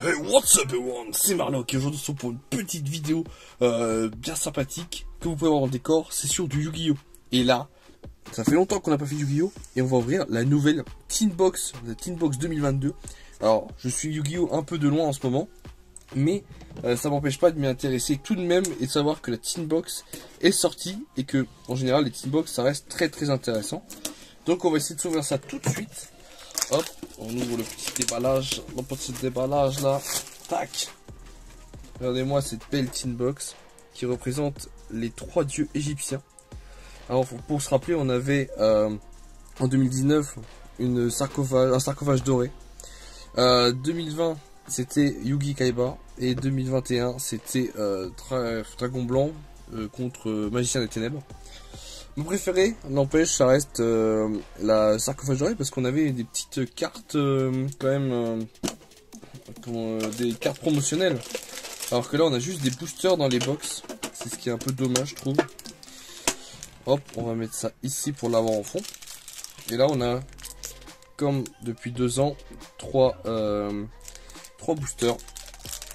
Hey, what's up everyone, c'est Marlock et aujourd'hui on se retrouve pour une petite vidéo bien sympathique que vous pouvez voir en décor, c'est sur du Yu-Gi-Oh! Et là, ça fait longtemps qu'on n'a pas fait Yu-Gi-Oh! Et on va ouvrir la nouvelle Teen Box, la Teen Box 2022. Alors, je suis Yu-Gi-Oh! Un peu de loin en ce moment, mais ça m'empêche pas de m'y intéresser tout de même et de savoir que la Teen Box est sortie et que, en général, les Teen Box ça reste très intéressant. Donc on va essayer de s'ouvrir ça tout de suite. Hop, on ouvre le petit déballage là. Tac. Regardez-moi cette belle Teen Box qui représente les 3 dieux égyptiens. Alors pour se rappeler, on avait en 2019 un sarcophage doré. 2020 c'était Yugi Kaiba et 2021 c'était Dragon Blanc contre Magicien des Ténèbres. Mon préféré, n'empêche, ça reste la sarcophage doré parce qu'on avait des petites cartes quand même, des cartes promotionnelles. Alors que là, on a juste des boosters dans les box. C'est ce qui est un peu dommage, je trouve. Hop, on va mettre ça ici pour l'avoir en fond. Et là, on a, comme depuis 2 ans, 3 boosters.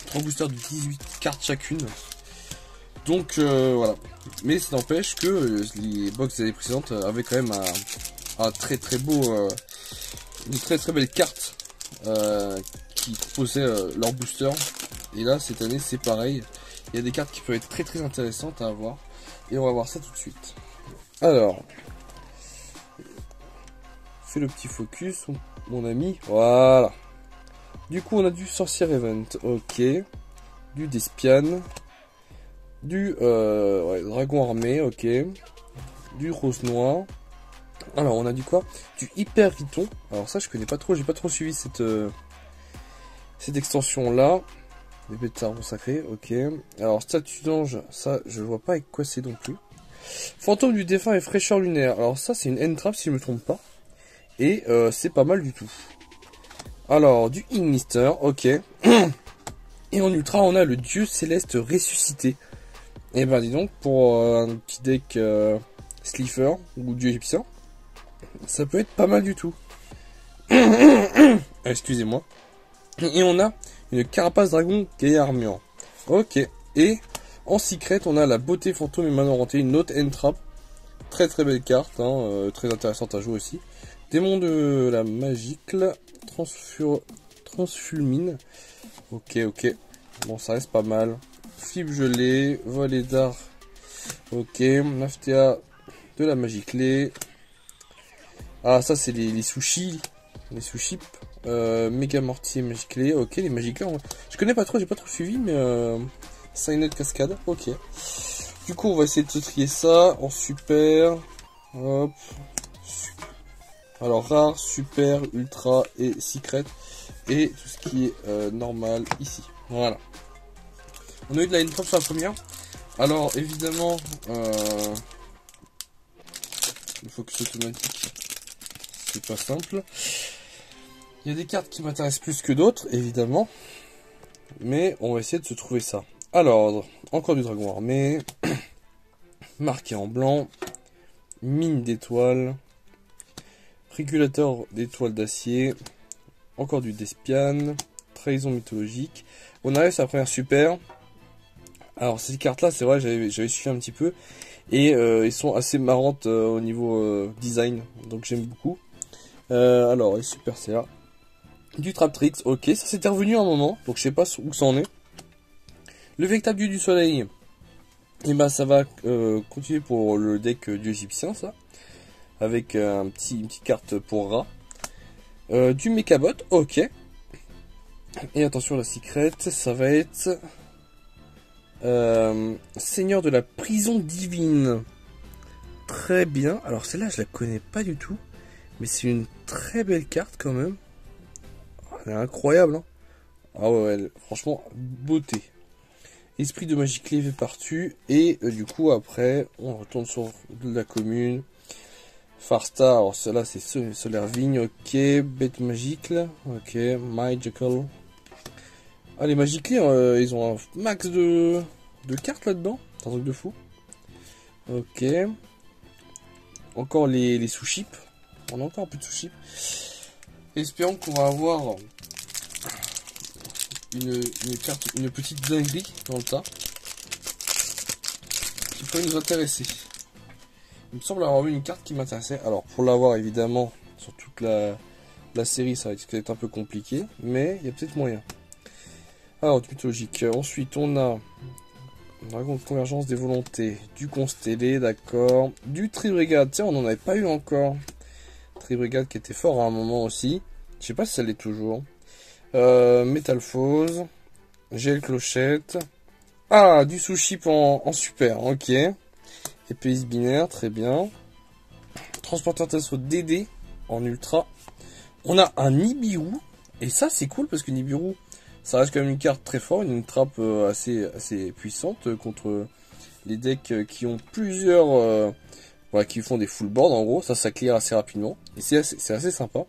3 boosters de 18 cartes chacune. Donc voilà, mais ça n'empêche que les box des années précédentes avaient quand même un très beau, une très belle carte qui proposait leur booster. Et là cette année c'est pareil, il y a des cartes qui peuvent être très intéressantes à avoir et on va voir ça tout de suite. Alors, fais le petit focus mon ami, voilà. Du coup on a du Sorcier Event, ok, du Despian. Du Dragon Armé, ok. Du Rose Noir. Alors on a du quoi? Du Hyper Riton. Alors ça je connais pas trop, j'ai pas trop suivi cette extension là. Les bêtes d'arbres sacrés, ok. Alors Statue d'ange, ça je vois pas avec quoi c'est non plus. Fantôme du défunt et fraîcheur lunaire. Alors ça c'est une N-Trap si je me trompe pas. Et c'est pas mal du tout. Alors du Ignister, ok. Et en ultra on a le dieu céleste ressuscité. Et ben dis donc, pour un petit deck Slifer ou dieu égyptien, ça peut être pas mal du tout. Excusez-moi. Et on a une carapace dragon gaillard armure. Ok. Et en secret, on a la beauté fantôme et manoranté, une autre N-Trap. Très belle carte, hein, très intéressante à jouer aussi. Démon de la magique, transfulmine. Ok. Bon, ça reste pas mal. Flip gelé, volet d'art, ok, Naftea de la magie clé. Ah ça c'est les sushis, méga mortier magie clé, ok, les magies clés, je connais pas trop, j'ai pas trop suivi, mais Signet cascade, ok. Du coup on va essayer de se trier ça en super, hop, alors rare, super, ultra et secret, et tout ce qui est normal ici, voilà. On a eu de la N-Trap sur la première. Alors évidemment, le focus automatique, c'est pas simple. Il y a des cartes qui m'intéressent plus que d'autres, évidemment. Mais on va essayer de se trouver ça. Alors, encore du dragon armé. Marqué en blanc. Mine d'étoiles. Régulateur d'étoiles d'acier. Encore du Despian. Trahison mythologique. On arrive sur la première super. Alors ces cartes là c'est vrai j'avais suivi un petit peu et ils sont assez marrantes au niveau design, donc j'aime beaucoup. Alors les super c'est là. Du Traptrix, ok, ça s'était revenu un moment, donc je sais pas où ça en est. Le véritable dieu du soleil, et ben ça va continuer pour le deck dieu égyptien ça, avec une petite carte pour rat. Du Mechabot, ok. Et attention la secret, ça va être Seigneur de la prison divine. Très bien. Alors celle-là je la connais pas du tout, mais c'est une très belle carte quand même. Elle est incroyable, hein. Ah ouais, franchement beauté. Esprit de magie clé par-dessus. Et du coup après on retourne sur la commune. Farstar, alors celle-là c'est Solaire Vigne, ok. Bête magique, ok. Magical. Ah les magiques ils ont un max de cartes là-dedans. C'est un truc de fou. Ok. Encore les sous-chips. On a encore un peu de sous-chips. Espérons qu'on va avoir une carte, une petite dinguerie dans le tas. Qui pourrait nous intéresser. Il me semble avoir vu une carte qui m'intéressait. Alors, pour l'avoir évidemment, sur toute la série, ça risque d'être un peu compliqué. Mais il y a peut-être moyen. Alors, du mythologique. Ensuite, on a Dragon de convergence des volontés, du constellé, d'accord, du Tribrigade, tiens on n'en avait pas eu encore, Tribrigade qui était fort à un moment aussi, je sais pas si ça l'est toujours, Métalphose, Gel Clochette, ah du sushi en super, ok, Épéiste binaire, très bien, Transporteur Tasso DD en ultra, on a un Nibiru, et ça c'est cool parce que Nibiru, ça reste quand même une carte très forte, une trappe assez puissante contre les decks qui ont plusieurs... voilà, qui font des full board en gros, ça clear assez rapidement. Et c'est assez sympa.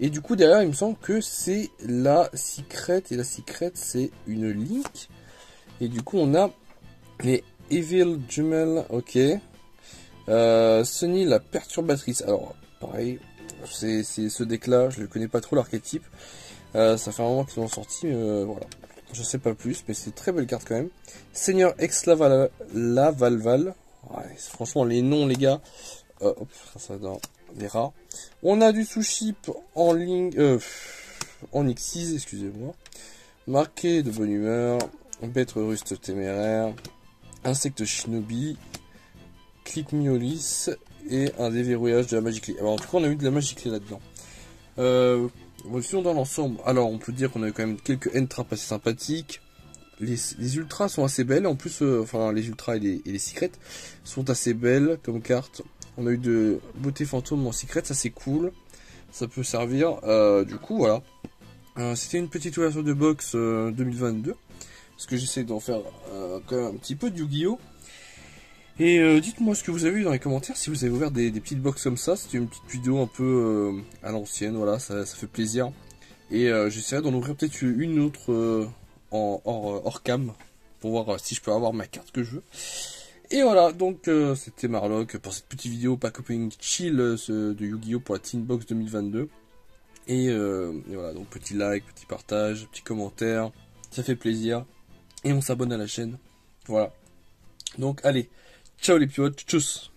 Et du coup derrière il me semble que c'est la Secret, et la Secret c'est une Link. Et du coup on a les Evil Jumel, ok. Sunny la Perturbatrice, alors pareil, c'est ce deck là, je ne connais pas trop l'archétype. Ça fait un moment qu'ils l'ont sorti, voilà. Je sais pas plus, mais c'est une très belle carte quand même. Seigneur Ex-Lavalval. Ouais, franchement, les noms, les gars. Hop, ça dans les rats. On a du sushi en ligne, en X6, excusez-moi. Marqué de bonne humeur. Bête ruste téméraire. Insecte shinobi. Clip miolis. Et un déverrouillage de la Magic Clé. Alors, en tout cas, on a eu de la Magic Clé là-dedans. Sinon dans l'ensemble, alors on peut dire qu'on a eu quand même quelques end traps assez sympathiques. Les ultras sont assez belles, en plus, enfin les ultras et les secrets sont assez belles comme cartes. On a eu de beauté fantôme en secret, ça c'est cool, ça peut servir. Du coup voilà, c'était une petite ouverture de box 2022, parce que j'essaie d'en faire quand même un petit peu de Yu-Gi-Oh! Et dites-moi ce que vous avez vu dans les commentaires, si vous avez ouvert des petites box comme ça. C'était une petite vidéo un peu à l'ancienne, voilà, ça fait plaisir. Et j'essaierai d'en ouvrir peut-être une autre hors cam, pour voir si je peux avoir ma carte que je veux. Et voilà, donc c'était Marlock pour cette petite vidéo pack opening chill de Yu-Gi-Oh! Pour la Teen Box 2022. Et voilà, donc petit like, petit partage, petit commentaire, ça fait plaisir. Et on s'abonne à la chaîne, voilà. Donc allez. Ciao les piotes, tchuss.